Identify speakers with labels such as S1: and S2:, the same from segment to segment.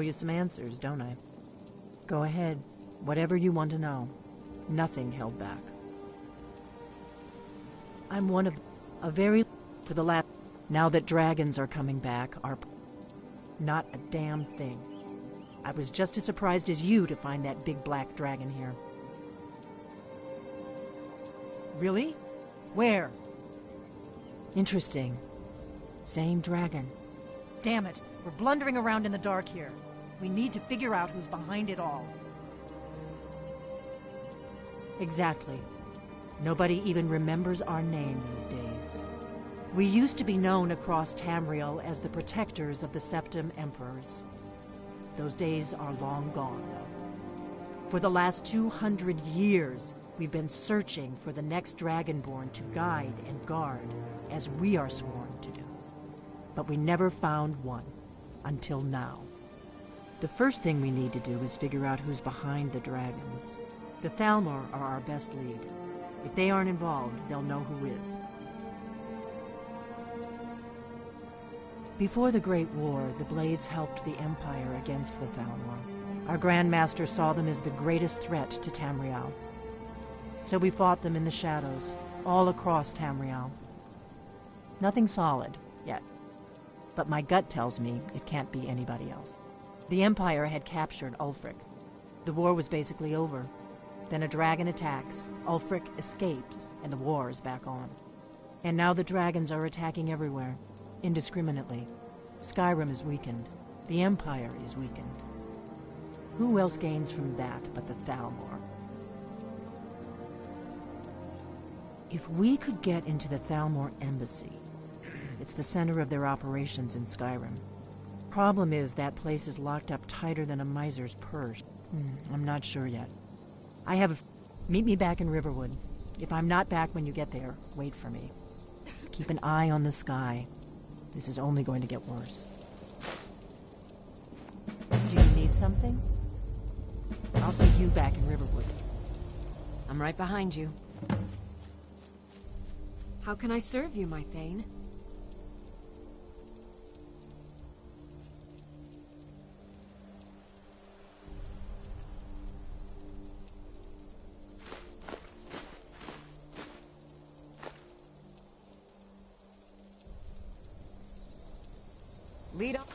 S1: you some answers, don't I? Go ahead. Whatever you want to know. Nothing held back. I'm one of a very... For the last... Now that dragons are coming back, are... Not a damn thing. I was just as surprised as you to find that big black dragon here.
S2: Really? Where?
S1: Interesting. Same dragon.
S2: Damn it, we're blundering around in the dark here. We need to figure out who's behind it all.
S1: Exactly. Nobody even remembers our name these days. We used to be known across Tamriel as the protectors of the Septim Emperors. Those days are long gone, though. For the last 200 years, we've been searching for the next Dragonborn to guide and guard, as we are sworn to do. But we never found one, until now. The first thing we need to do is figure out who's behind the dragons. The Thalmor are our best lead. If they aren't involved, they'll know who is. Before the Great War, the Blades helped the Empire against the Thalmor. Our Grand Master saw them as the greatest threat to Tamriel. So we fought them in the shadows, all across Tamriel. Nothing solid, yet. But my gut tells me it can't be anybody else. The Empire had captured Ulfric. The war was basically over. Then a dragon attacks, Ulfric escapes, and the war is back on. And now the dragons are attacking everywhere, indiscriminately. Skyrim is weakened. The Empire is weakened. Who else gains from that but the Thalmor? If we could get into the Thalmor embassy, it's the center of their operations in Skyrim. Problem is, that place is locked up tighter than a miser's purse. I'm not sure yet. Meet me back in Riverwood. If I'm not back when you get there, wait for me. Keep an eye on the sky. This is only going to get worse. Do you need something? I'll see you back in Riverwood.
S3: I'm right behind you. How can I serve you, my Thane? Lead up.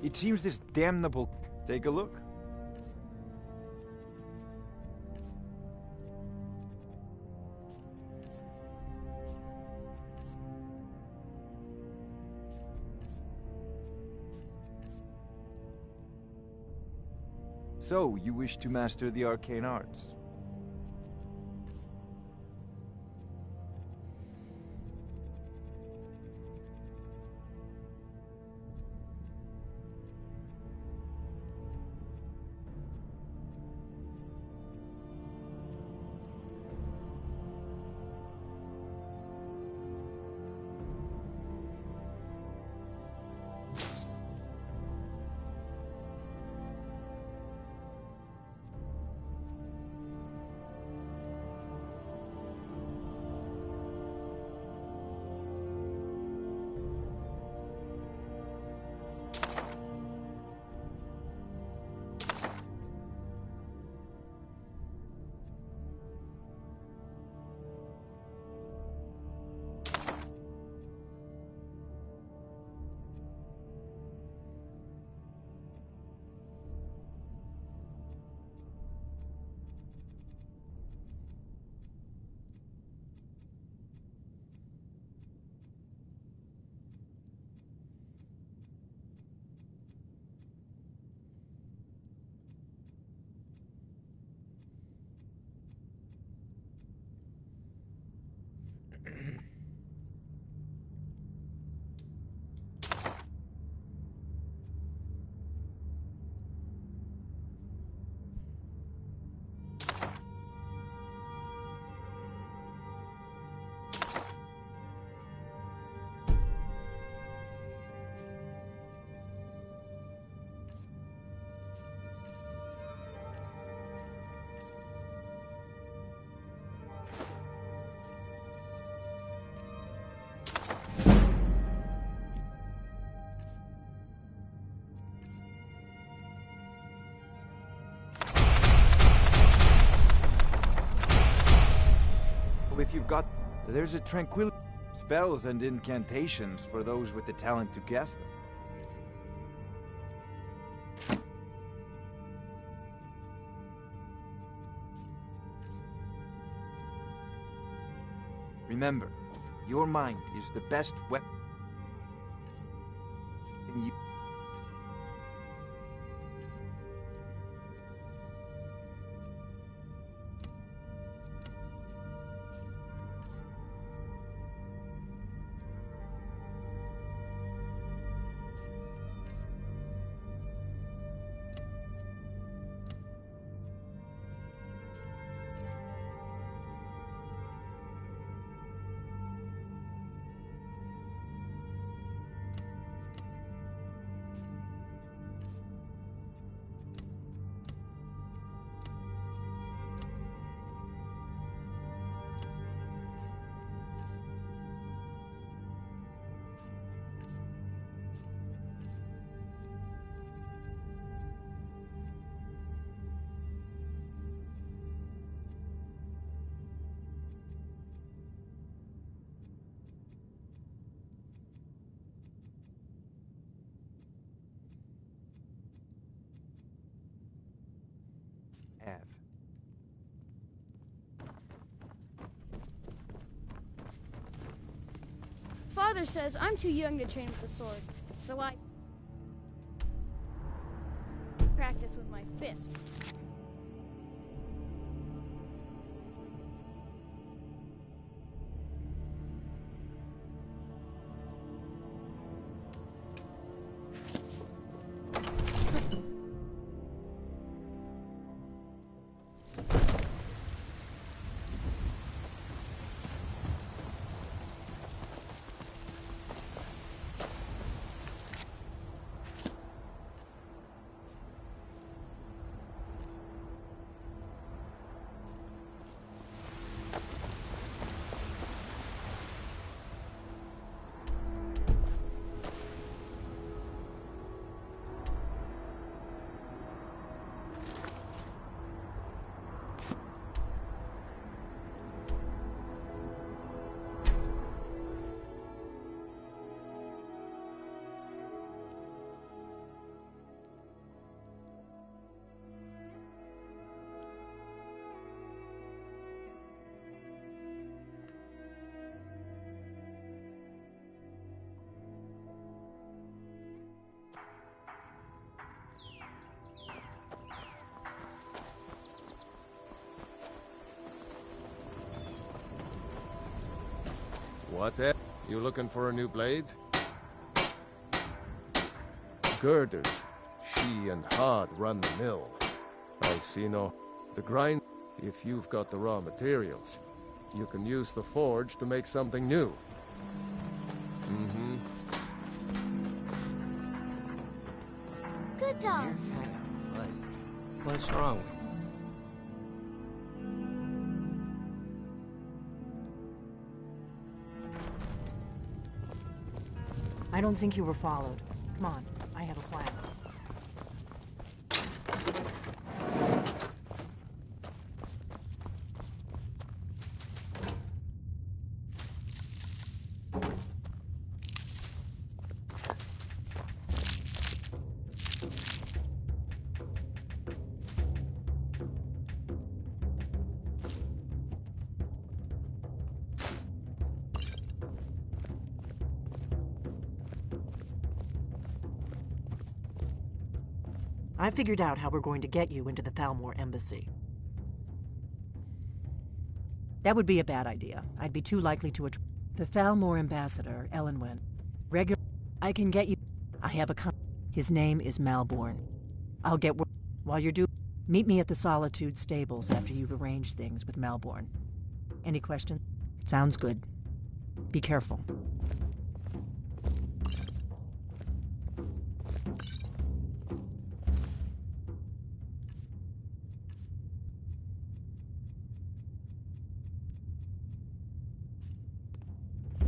S4: It seems this damnable... Take a look. So, you wish to master the arcane arts? If you've got... There's a tranquility... Spells and incantations for those with the talent to cast them. Remember, your mind is the best weapon. You... have.
S5: Father says I'm too young to train with the sword, so I practice with my fist.
S6: What, eh? You looking for a new blade? Girders. She and Hod run the mill. I see no. The grind. If you've got the raw materials, you can use the forge to make something new. Mm-hmm.
S5: Good dog.
S7: What's wrong?
S1: I don't think you were followed. Come on, I have a plan. I figured out how we're going to get you into the Thalmor embassy. That would be a bad idea. I'd be too likely to attract the Thalmor ambassador, Elenwen. I can get you. I have a his name is Malborn. I'll get work. While you're meet me at the Solitude stables after you've arranged things with Malborn. Any questions? Sounds good. Be careful.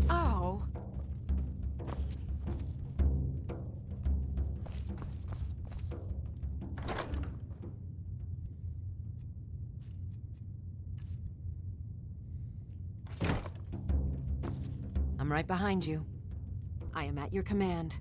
S3: Oh. I'm right behind you. I am at your command.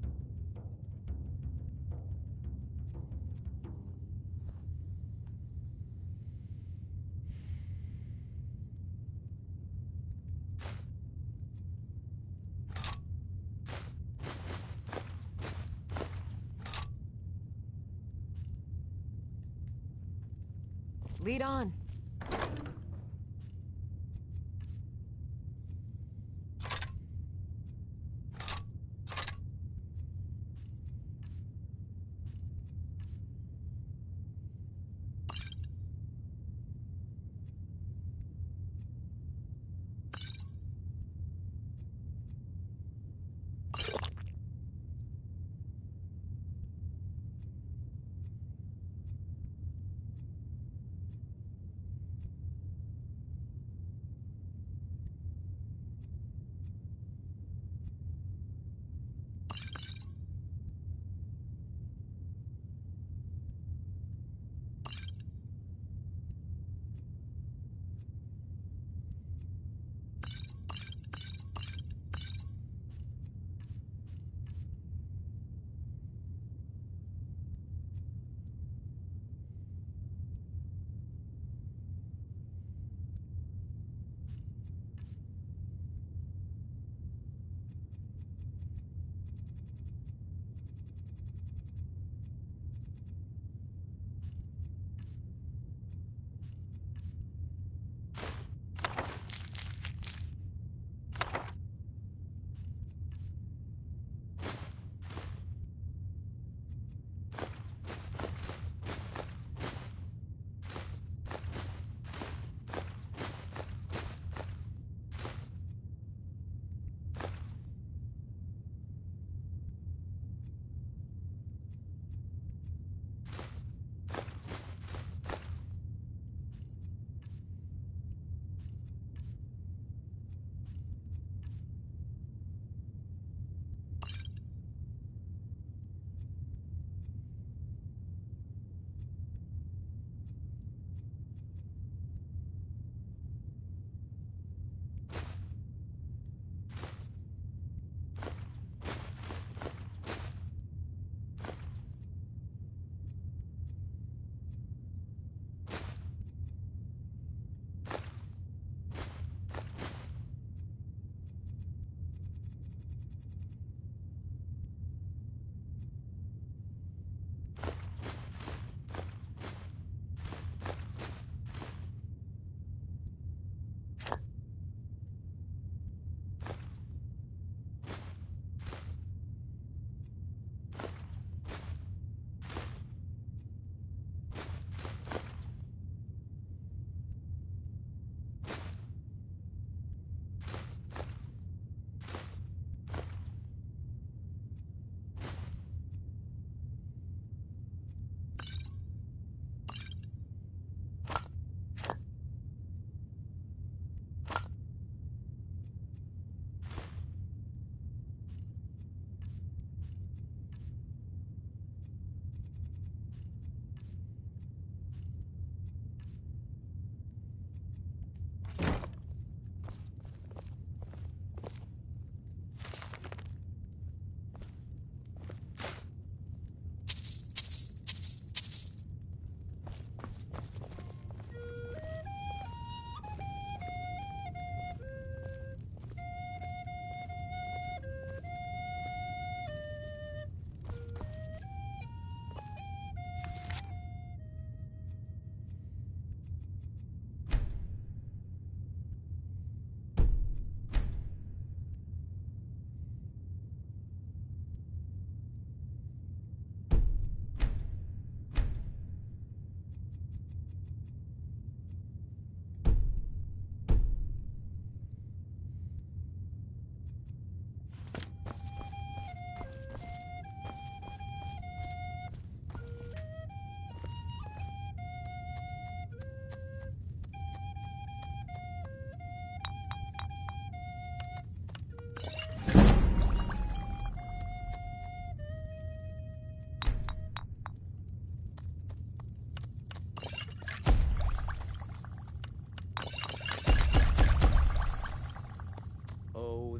S3: Lead on.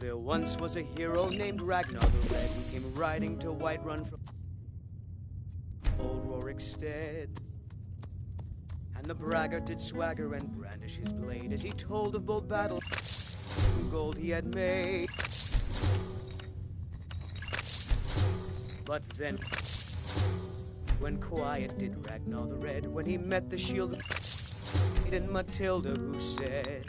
S8: There once was a hero named Ragnar the Red who came riding to Whiterun from old Rorikstead. And the braggart did swagger and brandish his blade as he told of bold battle and gold he had made. But then, when quiet did Ragnar the Red, when he met the shield and Matilda, who said,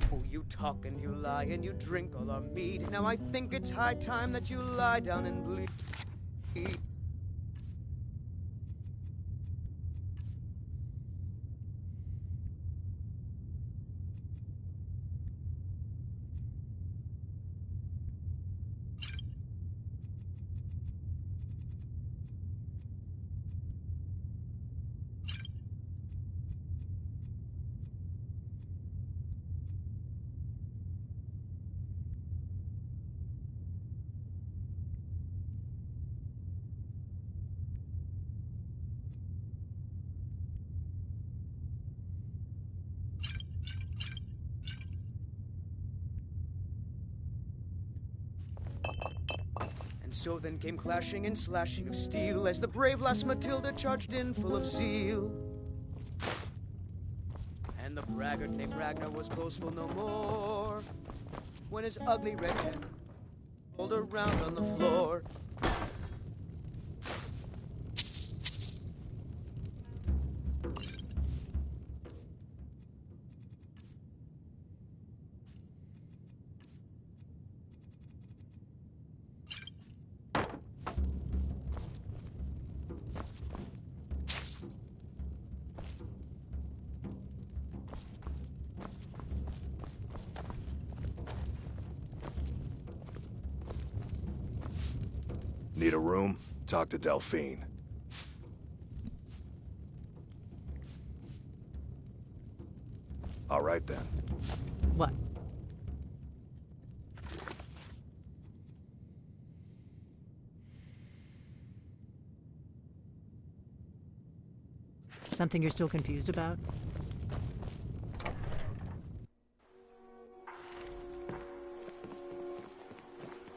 S8: "Oh, you talk and you lie and you drink all our mead. Now I think it's high time that you lie down and bleed." And so then came clashing and slashing of steel as the brave lass Matilda charged in full of zeal. And the braggart named Ragnar was boastful no more when his ugly red head rolled around on the floor.
S9: Need a room? Talk to Delphine. All right then.
S1: What? Something you're still confused about?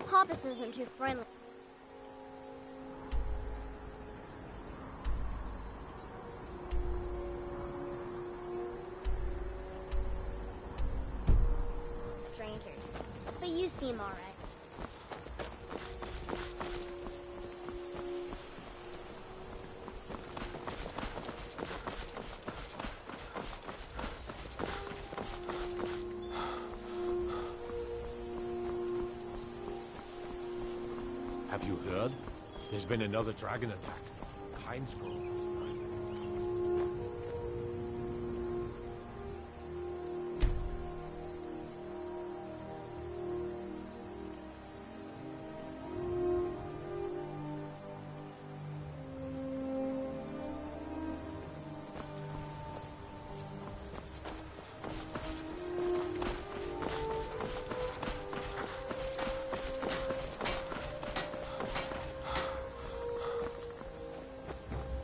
S5: Papas isn't too friendly. Strangers. But you seem alright.
S10: Have you heard? There's been another dragon attack. Kimesgrove this time.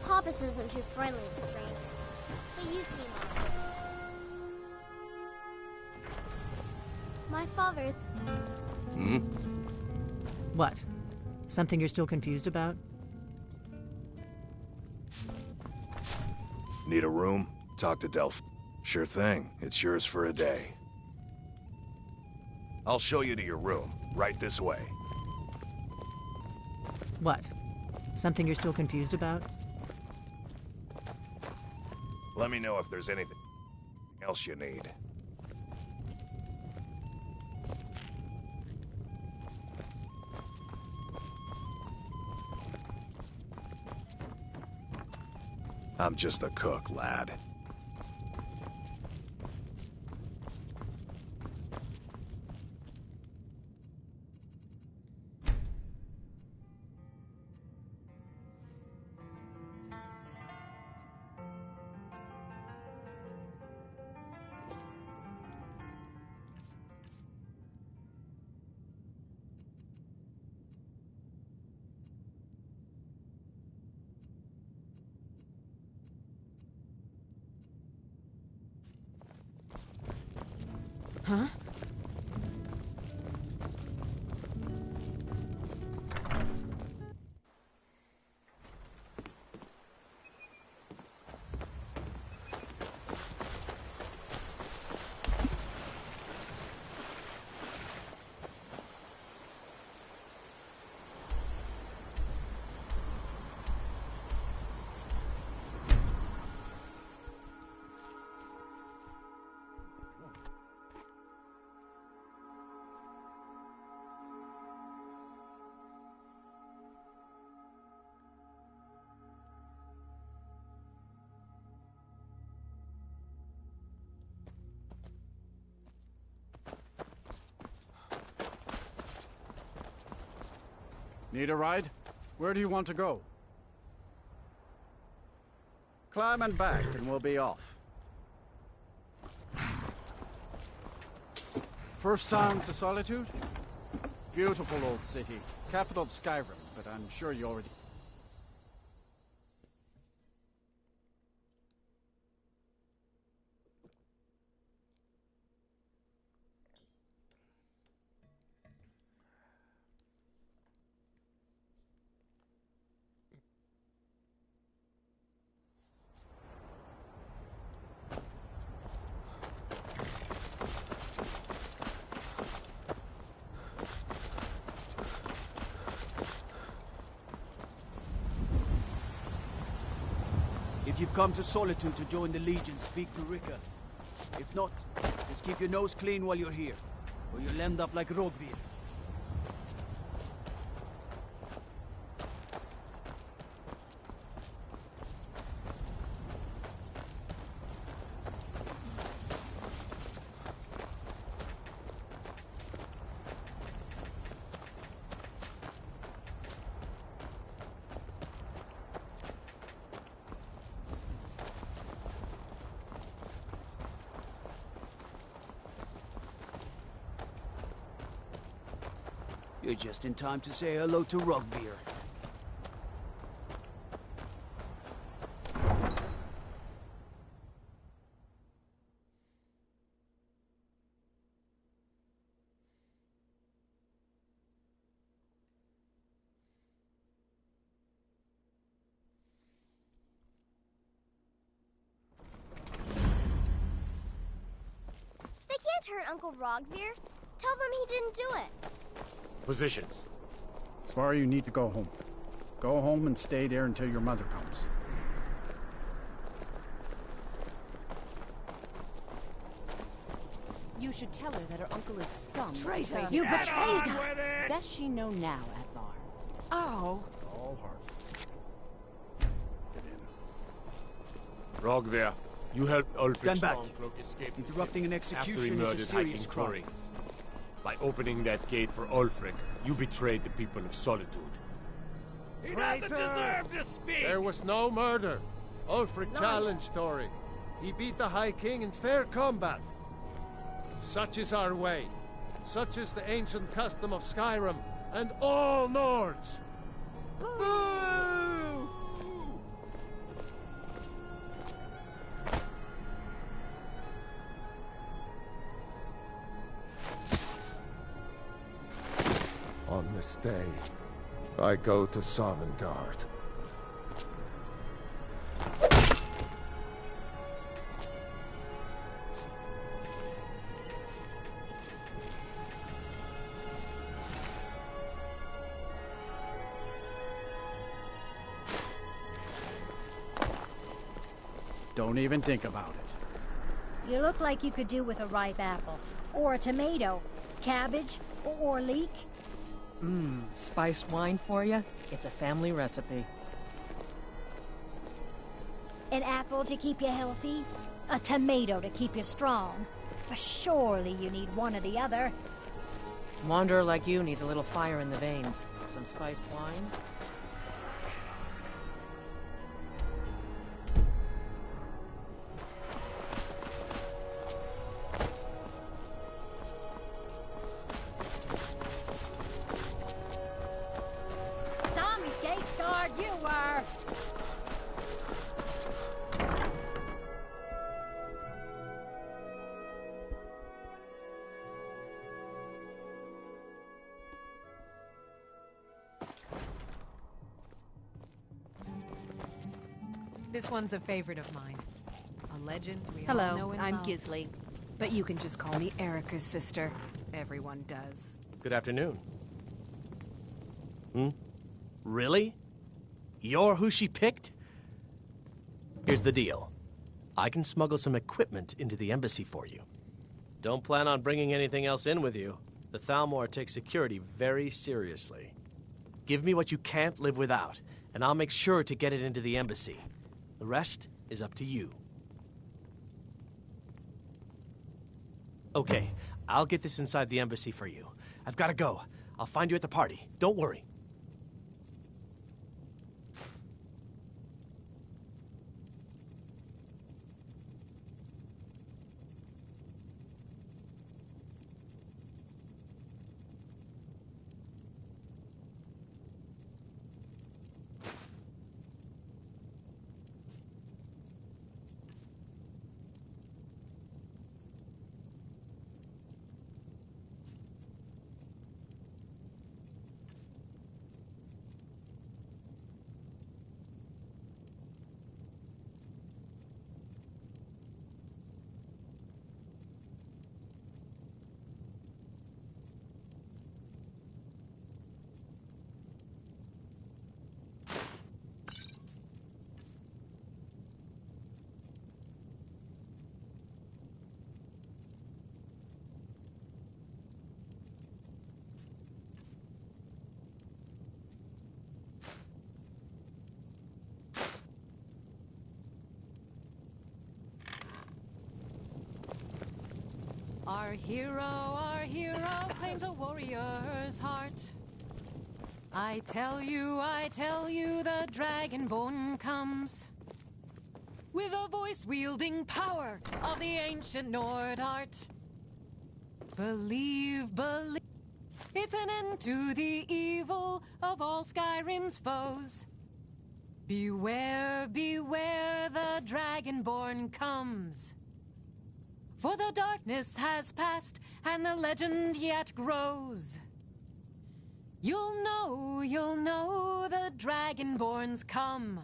S5: Papas isn't too friendly with strangers. But you seem alright. My father...
S9: Hmm?
S1: What? Something you're still confused about?
S9: Need a room? Talk to Delphine. Sure thing. It's yours for a day. I'll show you to your room. Right this way.
S1: What? Something you're still confused about?
S9: Let me know if there's anything else you need. I'm just a cook, lad.
S3: Huh?
S11: Need a ride? Where do you want to go? Climb and back, and we'll be off. First time to Solitude? Beautiful old city. Capital of Skyrim, but I'm sure you already...
S8: If you've come to Solitude to join the Legion, speak to Rika. If not, just keep your nose clean while you're here, or you'll end up like Rogvir. You're just in time to say hello to Rugbeer.
S5: They can't hurt Uncle Rogvir. Tell them he didn't do it.
S10: Positions.
S11: Sorry, you need to go home. Go home and stay there until your mother comes.
S3: You should tell her that her uncle is scum.
S2: Traitor!
S3: You betrayed us! Best she know now, Advar. Oh.
S11: All heart. Get in.
S10: Rogver, you helped Ulfric
S8: Stand back.
S10: Stormcloak escape the
S8: Interrupting an
S10: city after he
S8: execution is a
S10: murdered
S8: serious
S10: Hiking
S8: crime.
S10: Corey. By opening that gate for Ulfric, you betrayed the people of Solitude.
S6: He doesn't deserve to speak! There was no murder. Ulfric challenged Thorin. He beat the High King in fair combat. Such is our way. Such is the ancient custom of Skyrim and all Nords. Boo! On this day, I go to Sovngarde.
S11: Don't even think about it.
S12: You look like you could do with a ripe apple. Or a tomato. Cabbage. Or leek.
S2: Spiced wine for you? It's a family recipe.
S12: An apple to keep you healthy. A tomato to keep you strong. But surely you need one or the other.
S2: Wanderer like you needs a little fire in the veins. Some spiced wine?
S12: Some gate guard you were!
S3: This one's a favorite of mine. A legend we all know
S13: Hello,
S3: and
S13: I'm
S3: love.
S13: Gisli. But you can just call me Erica's sister. Everyone does.
S14: Good afternoon. Really? You're who she picked? Here's the deal. I can smuggle some equipment into the embassy for you. Don't plan on bringing anything else in with you. The Thalmor takes security very seriously. Give me what you can't live without, and I'll make sure to get it into the embassy. The rest is up to you. Okay, I'll get this inside the embassy for you. I've got to go. I'll find you at the party. Don't worry.
S3: Our hero claims a warrior's heart. I tell you, the Dragonborn comes. With a voice-wielding power of the ancient Nord art. Believe, it's an end to the evil of all Skyrim's foes. Beware, the Dragonborn comes. For the darkness has passed, and the legend yet grows. You'll know the Dragonborn's come.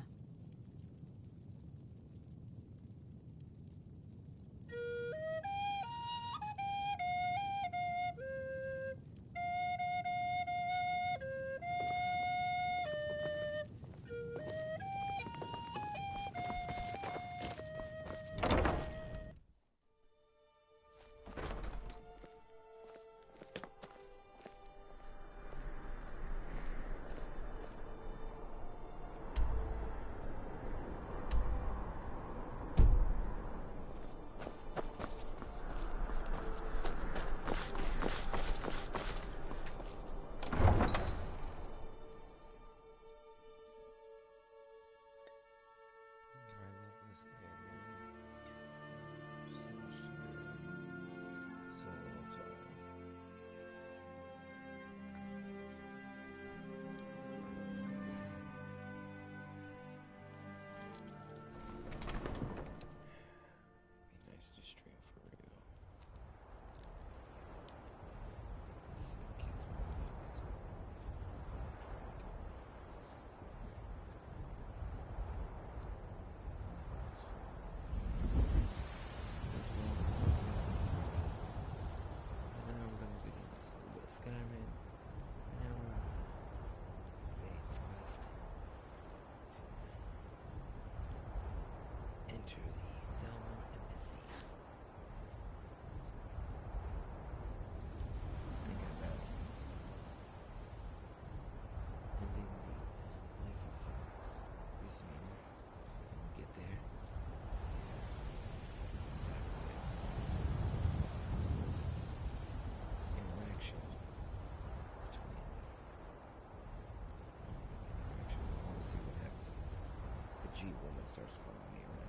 S15: Woman starts following me around.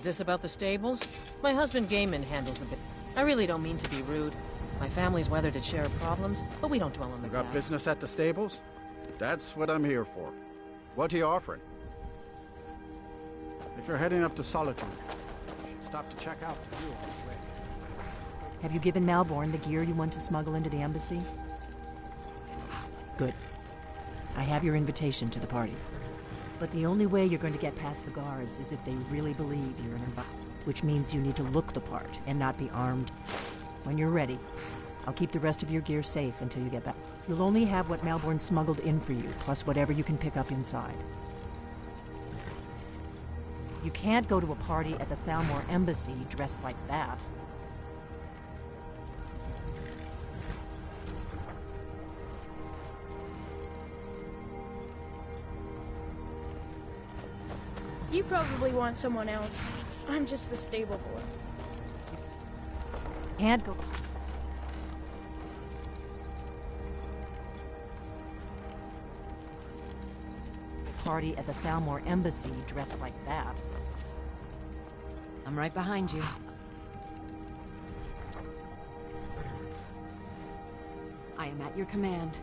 S2: Is this about the stables? My husband Gaiman handles the bit. I really don't mean to be rude. My family's weathered its share of problems, but we don't dwell on the
S11: You got
S2: past.
S11: business at the stables? That's what I'm here for. What are you offering? If you're heading up to Solitude, stop to check out the view on the way.
S1: Have you given Malborn the gear you want to smuggle into the embassy? Good. I have your invitation to the party. But the only way you're going to get past the guards is if they really believe you're an invite, which means you need to look the part and not be armed. When you're ready, I'll keep the rest of your gear safe until you get back. You'll only have what Malborn smuggled in for you, plus whatever you can pick up inside. You can't go to a party at the Thalmor embassy dressed like that.
S16: You probably want someone else. I'm just the stable boy.
S1: Can't go. Party at the Thalmor embassy dressed like that.
S3: I'm right behind you. I am at your command.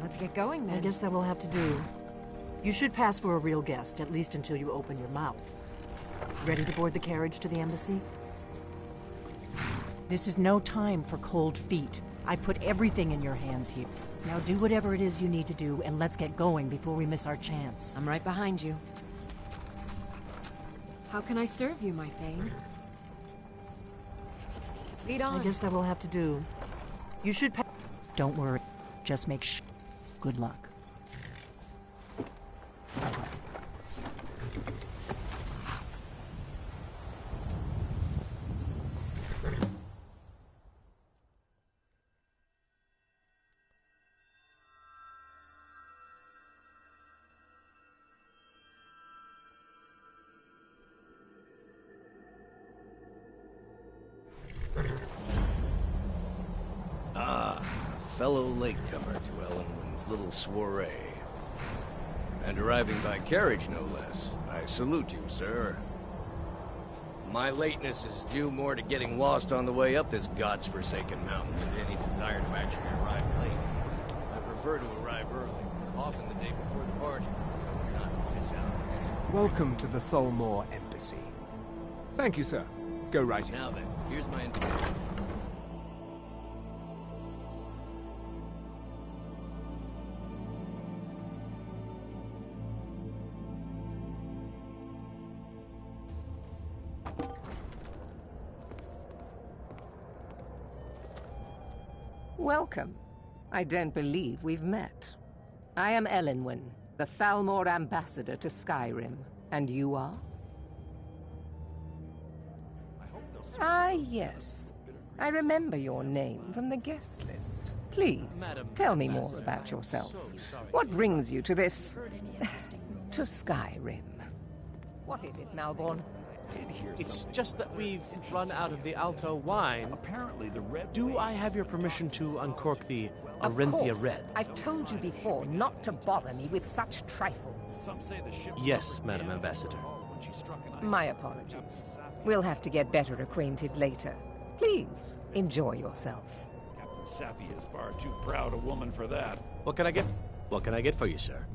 S3: Let's get going then.
S1: I guess that will have to do. You should pass for a real guest, at least until you open your mouth. Ready to board the carriage to the embassy? This is no time for cold feet. I put everything in your hands here. Now do whatever it is you need to do, and let's get going before we miss our chance.
S3: I'm right behind you. How can I serve you, my Thane? Lead on.
S1: I guess that will have to do. You should Don't worry. Just make good luck.
S7: Fellow latecomer to Ellenwood's little soiree. And arriving by carriage, no less. I salute you, sir. My lateness is due more to getting lost on the way up this god's-forsaken mountain than any desire to actually arrive late. I prefer to arrive early, often the day before the party. We're not miss out.
S17: Welcome to the Thalmor Embassy. Thank you, sir. Go right in.
S7: Now then, here's my invitation.
S18: Welcome. I don't believe we've met. I am Ellenwyn, the Thalmor ambassador to Skyrim. And you are? Ah, yes. I remember your name from the guest list. Please, tell me more about yourself. What brings you to this... to Skyrim? What is it, Malborn?
S14: It's just that we've run out of the Alto wine. Apparently the red. Do I have your permission to uncork the Arinthia Red?
S18: I've told you before not to bother me with such trifles.
S14: Yes, Madam Ambassador.
S18: My apologies. We'll have to get better acquainted later. Please, enjoy yourself.
S19: Captain Safi is far too proud a woman for that.
S14: What can I get? What can I get for you, sir?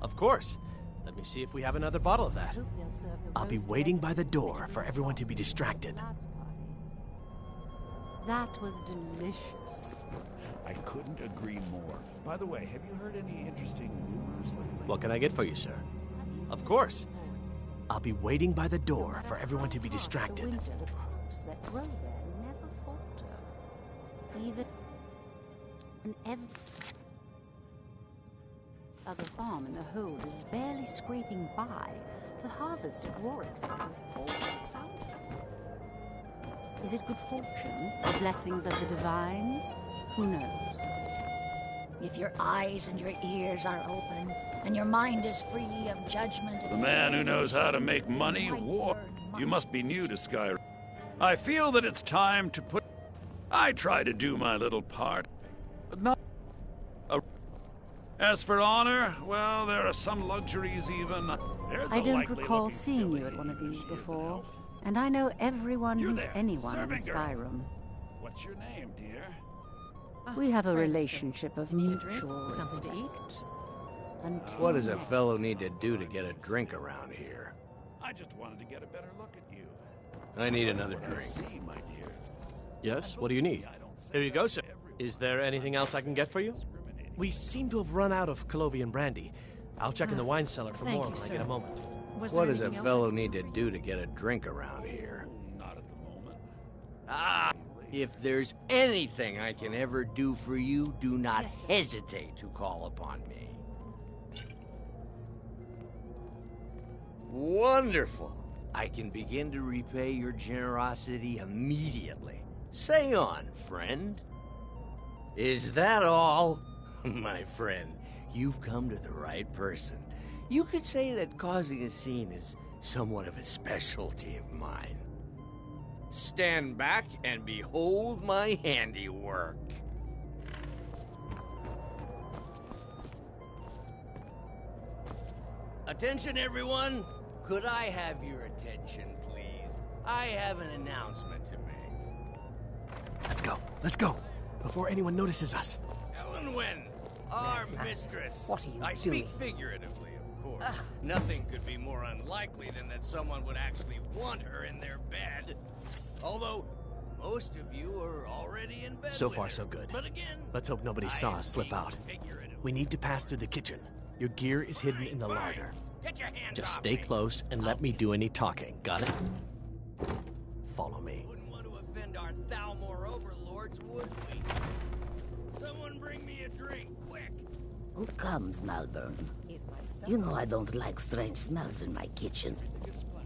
S14: Of course. Let me see if we have another bottle of that. I'll be waiting by the door for everyone to be distracted.
S1: That was delicious.
S19: I couldn't agree more. By the way, have you heard any interesting rumors lately?
S14: What can I get for you, sir? Of course. I'll be waiting by the door for everyone to be distracted.
S20: The crops that grow there never falter. Even an other farm in the hold is barely scraping by. The harvest at Rorikstead is always bountiful. Is it good fortune? The blessings of the divines? Who knows?
S21: If your eyes and your ears are open, and your mind is free of judgment...
S19: The man who knows how to make money, war. You must be new to Skyrim. I feel that it's time to put... I try to do my little part, but not... As for honor, well, there are some luxuries even...
S20: I don't recall seeing you at one of these before, and I know everyone who's anyone in Skyrim.
S19: What's your name, dear?
S20: We have a relationship of mutual
S2: Something to eat?
S7: What does a fellow need to do to get a drink around here?
S19: I just wanted to get a better look at you.
S7: I need another drink.
S19: See, my dear.
S14: Yes, what do you need? Here you go, sir. Is there anything else I can get for you? We seem to have run out of Colovian brandy. I'll check in the wine cellar for more when I get a moment.
S7: What does a fellow need to do to get a drink around here?
S19: Not at the moment.
S7: Ah! If there's anything I can ever do for you, do not hesitate to call upon me. Wonderful! I can begin to repay your generosity immediately. Say on, friend. Is that all? My friend, you've come to the right person. You could say that causing a scene is somewhat of a specialty of mine. Stand back and behold my handiwork. Attention, everyone! Could I have your attention, please? I have an announcement to make.
S14: Let's go, before anyone notices us.
S7: Elenwen, our mistress.
S18: What are you
S7: I
S18: doing?
S7: speak figuratively, of course. Nothing could be more unlikely than that someone would actually want her in their bed. Although, most of you are already in bed
S14: So
S7: with
S14: far,
S7: her.
S14: so good.
S7: But again,
S14: Let's hope nobody saw us slip out. We need to pass through the kitchen. Your gear is hidden in the larder.
S7: Get your hands
S14: Just
S7: off
S14: stay
S7: me.
S14: close and let me do any talking. Got it? Follow me.
S7: Wouldn't want to offend our Thalmor overlords, would we? Someone bring me a drink, quick.
S22: Who comes, Malvern? You know I don't like strange smells in my kitchen.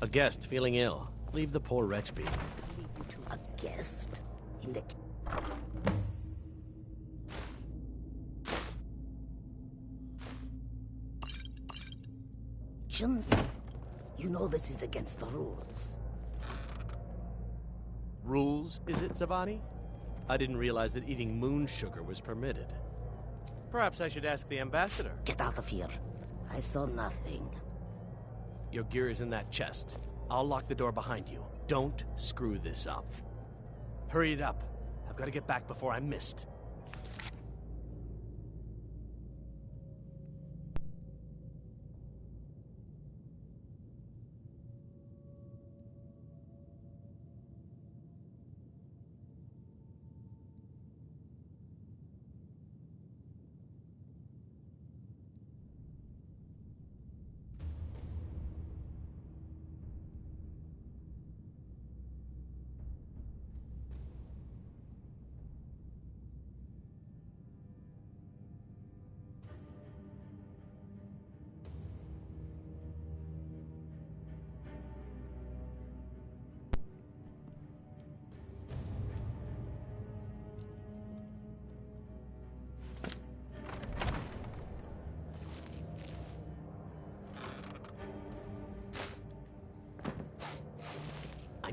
S14: A guest feeling ill. Leave the poor wretch be.
S22: A guest? In the... kitchens? You know this is against the rules.
S14: Rules, is it, Zavani? I didn't realize that eating moon sugar was permitted. Perhaps I should ask the ambassador.
S22: Get out of here. I saw nothing.
S14: Your gear is in that chest. I'll lock the door behind you. Don't screw this up. Hurry it up. I've got to get back before I'm missed.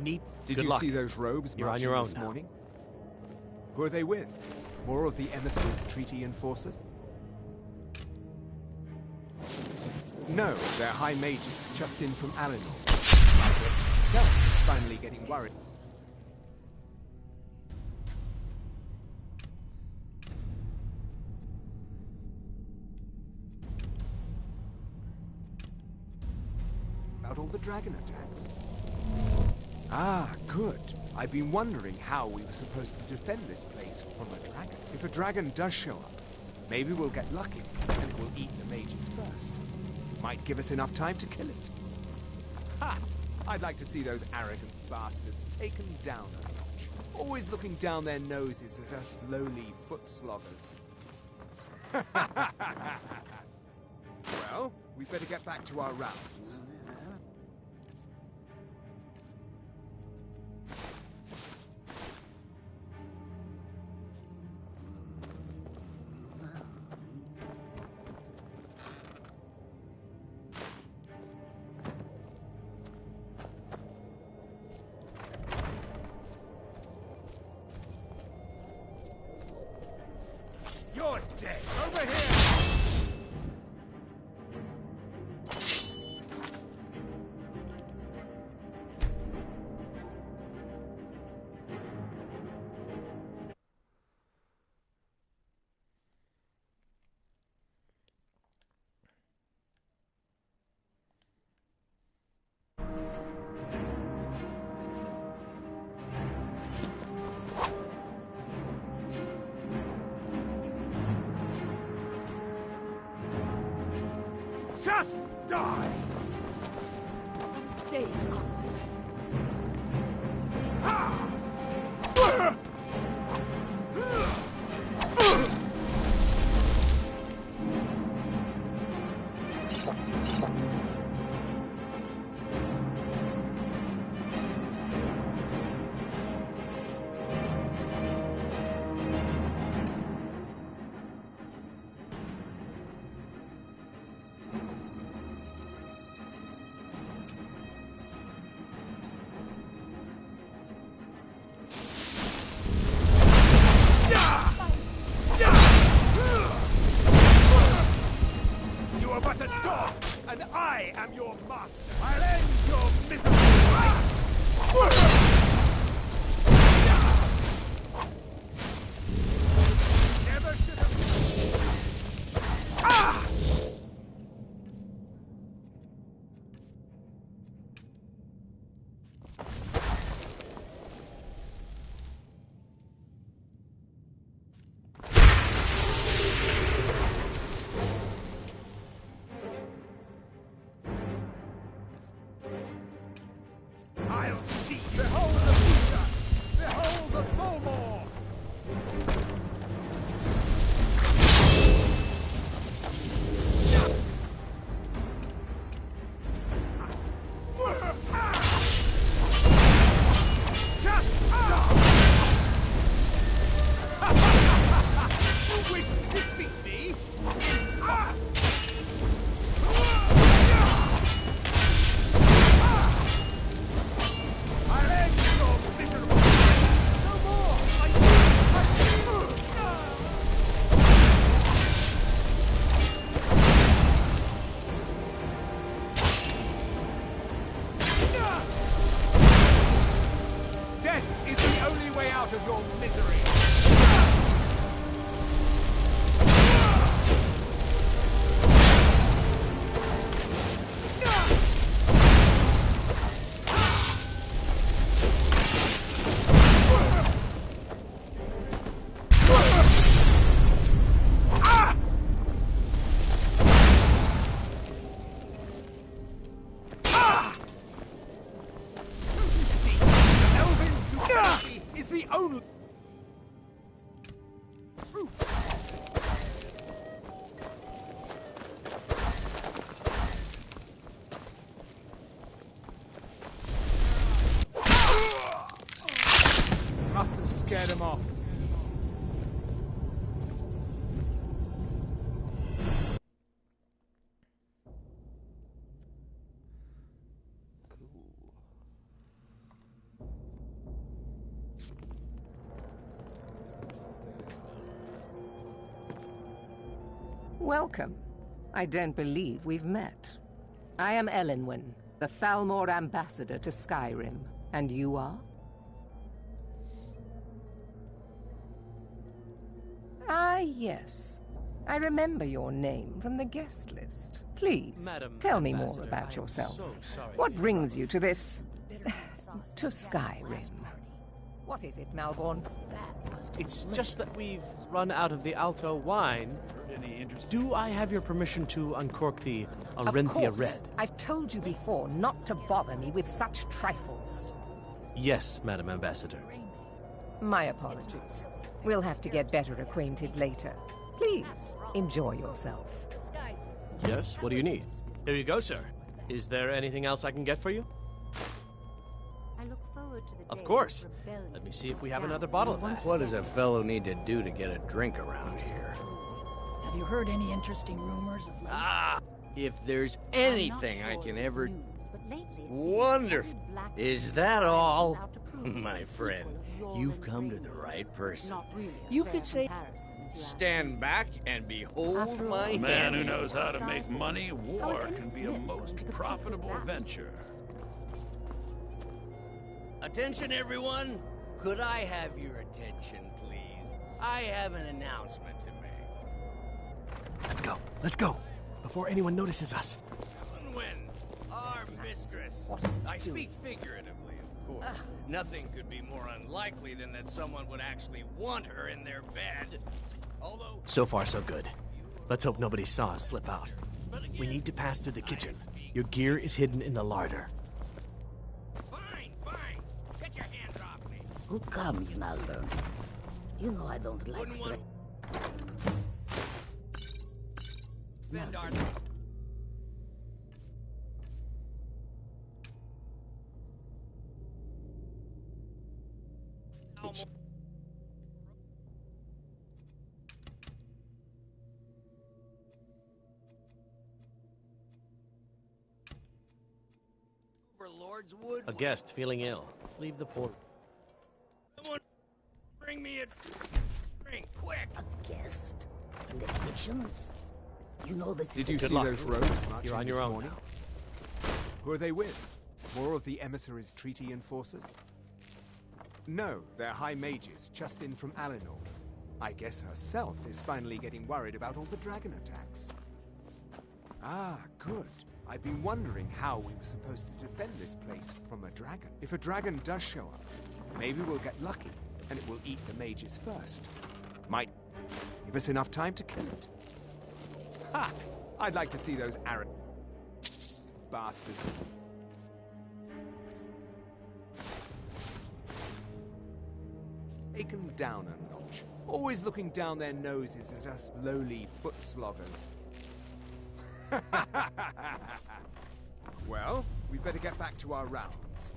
S14: Did
S17: Did
S14: Good
S17: you
S14: luck.
S17: see those robes
S14: You're on
S17: marching
S14: your own
S17: this
S14: now.
S17: morning? Who are they with? More of the emissaries' treaty enforcers? No, they're high mages, just in from Alinor. I guess Stealth is finally getting worried. About all the dragon attacks. Ah, good. I've been wondering how we were supposed to defend this place from a dragon. If a dragon does show up, maybe we'll get lucky and it will eat the mages first. Might give us enough time to kill it. Ha! I'd like to see those arrogant bastards taken down a notch. Always looking down their noses at us lowly foot sloggers. Well, we better get back to our rounds. You're dead! Over here! Just die!
S22: Stay out of this.
S17: You are but a dog, and I am your master. I'll end your misery. Never should have. Ah! I'll see. Behold the future! Behold the Fulmore! Just stop! You wish to defeat me? I'll end your miserable life. No more! Death is the only way out of your misery. Is the only truth. Must have scared him off.
S18: Welcome. I don't believe we've met. I am Elenwen, the Falmore ambassador to Skyrim. And you are? Ah, yes. I remember your name from the guest list. Please,
S14: Madam
S18: tell me more
S14: Ambassador, I
S18: about
S14: am
S18: yourself.
S14: so sorry
S18: What
S14: to
S18: brings you to this to Skyrim. What is it, Malborn?
S14: It's just that we've run out of the Alto wine. Do I have your permission to uncork the Arenthia
S18: Of course.
S14: Red?
S18: I've told you before not to bother me with such trifles.
S14: Yes, Madam Ambassador.
S18: My apologies. We'll have to get better acquainted later. Please, enjoy yourself.
S14: Yes, what do you need? Here you go, sir. Is there anything else I can get for you?
S20: I look forward to the
S14: Of course. Let me see if we have another bottle of that.
S7: What does a fellow need to do to get a drink around here?
S21: Have you heard any interesting rumors of late?
S7: Ah! If there's anything I can ever... Wonderful! Is that all? My friend, you've come to the right person. You could say... Stand back and behold my
S19: A man who
S7: hand.
S19: knows how to make money, war can be a most profitable venture.
S7: Attention, everyone! Could I have your attention, please? I have an announcement to make.
S14: Let's go. Let's go. Before anyone notices us.
S7: When our mistress... I speak figuratively, of course. Nothing could be more unlikely than that someone would actually want her in their bed. Although...
S14: So far, so good. Let's hope nobody saw us slip out. We need to pass through the kitchen. Your gear is hidden in the larder.
S22: Who comes, Malvern? You know I don't like straight.
S14: A guest feeling ill. Leave the port.
S7: Someone bring me a drink, quick!
S22: A guest? In the kitchens? You know this
S17: Did
S22: is
S17: you
S22: a
S17: see those rogues marching
S14: You're on your
S17: this
S14: own
S17: morning? Who are they with? More of the emissaries' treaty enforcers? No, they're high mages, just in from Alinor. I guess herself is finally getting worried about all the dragon attacks. Ah, good. I've been wondering how we were supposed to defend this place from a dragon. If a dragon does show up, maybe we'll get lucky, and it will eat the mages first. Might give us enough time to kill it. Ha! I'd like to see those arrogant bastards. Taken down a notch. Always looking down their noses at us lowly foot sloggers. Well, we'd better get back to our rounds.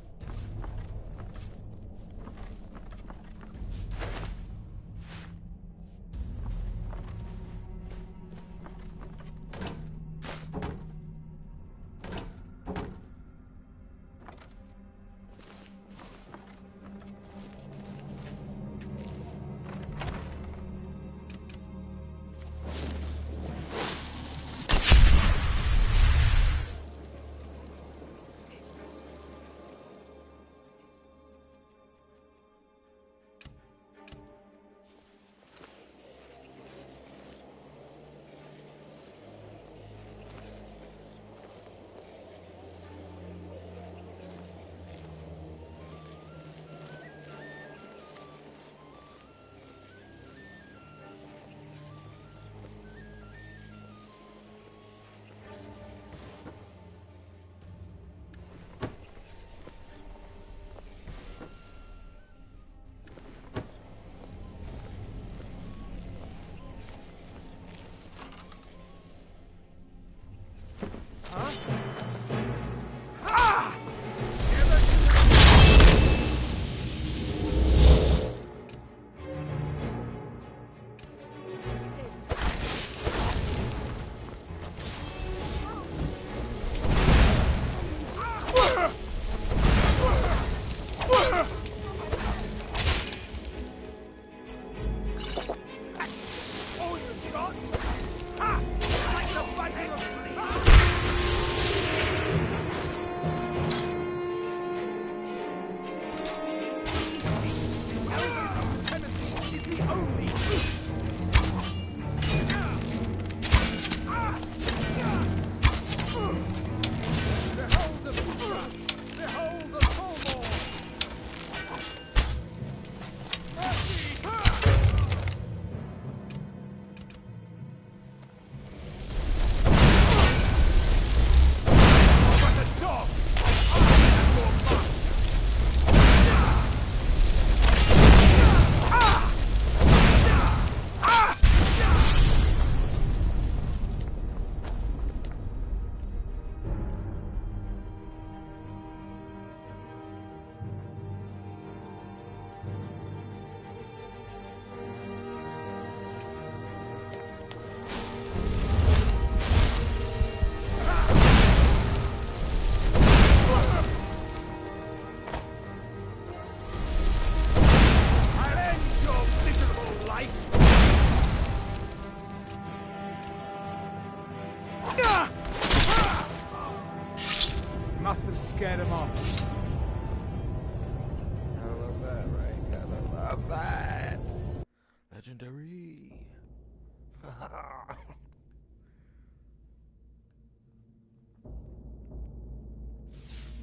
S17: Must have scared him off.
S15: I love that, right? Gotta love that. Legendary.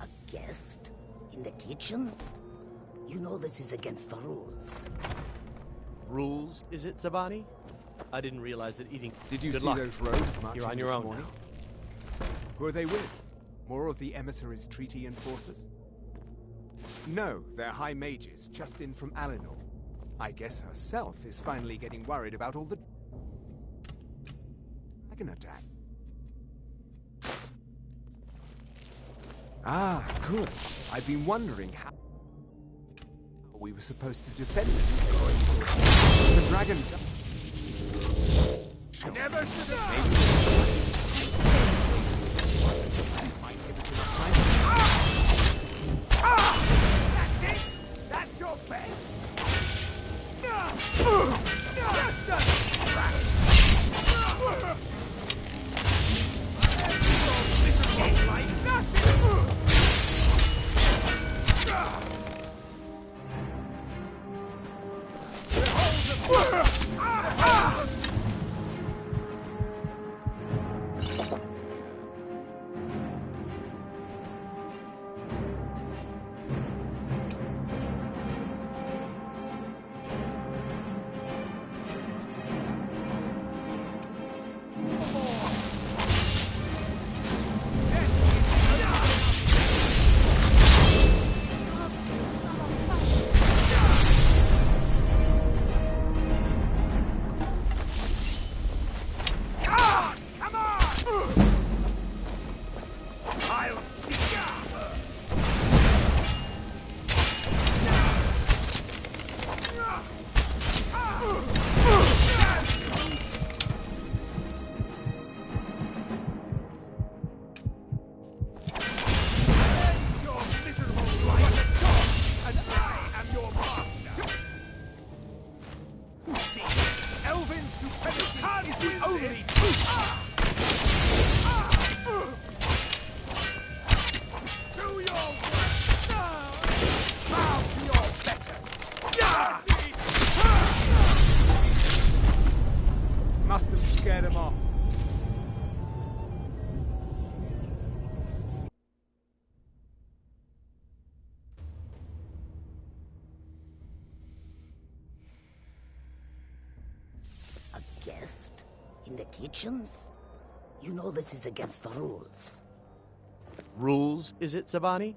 S22: A guest? In the kitchens? You know this is against the rules.
S14: Rules, is it, Zabani? I didn't realize that eating...
S17: Did you
S14: Good
S17: see
S14: luck.
S17: those rogues marching
S14: You're on your
S17: this
S14: own
S17: morning?
S14: now.
S17: Who are they with? More of the emissaries' treaty enforcers? No, they're high mages, just in from Alinor. I guess herself is finally getting worried about all the dragon attack. Ah, good. I've been wondering how we were supposed to defend it. The dragon... I never should have... Might give us enough time. That's it! That's your best! Just like nothing! Must have scared him off.
S22: A guest? In the kitchens? You know this is against the rules.
S14: Rules, is it, Zabani?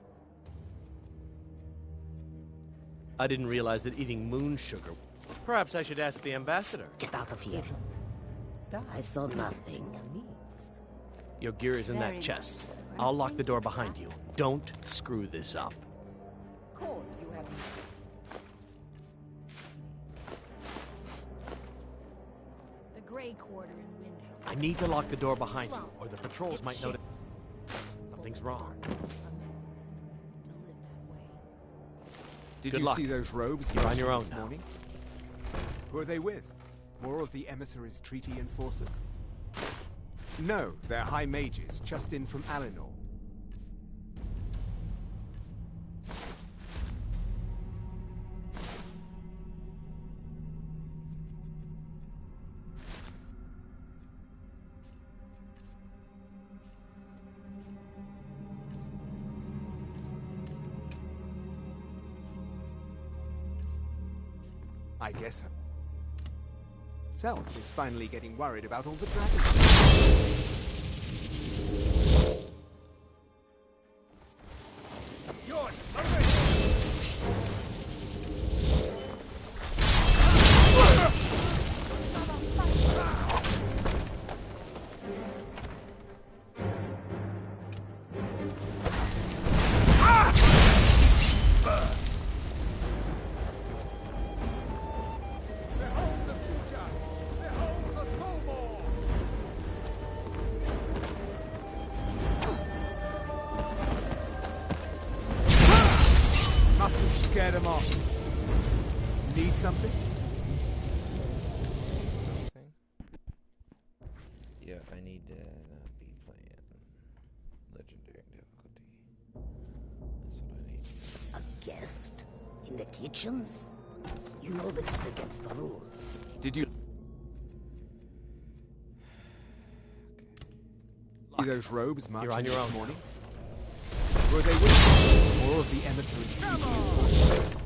S14: I didn't realize that eating moon sugar... Perhaps I should ask the ambassador.
S22: Get out of here. I saw nothing.
S14: Your gear is in that chest. I'll lock the door behind you. Don't screw this up.
S18: Call you have...
S12: The Grey Quarter in Windhelm.
S14: I need to lock the door behind you, or the patrols might notice something's wrong.
S17: Did
S14: Good
S17: you
S14: luck.
S17: see those robes
S14: You're on
S17: marching
S14: your own
S17: this
S14: now.
S17: morning? Who are they with? More of the emissaries' treaty enforcers? No, they're high mages, just in from Alinor. I guess herself is finally getting worried about all the dragons. Scared him off. Need something?
S15: Something? Yeah, I need to not be playing legendary difficulty.
S22: kitchens? You know this is against the rules.
S17: Did you see those robes marching
S14: on your
S17: this
S14: own.
S17: morning? Were they with more of the emissaries?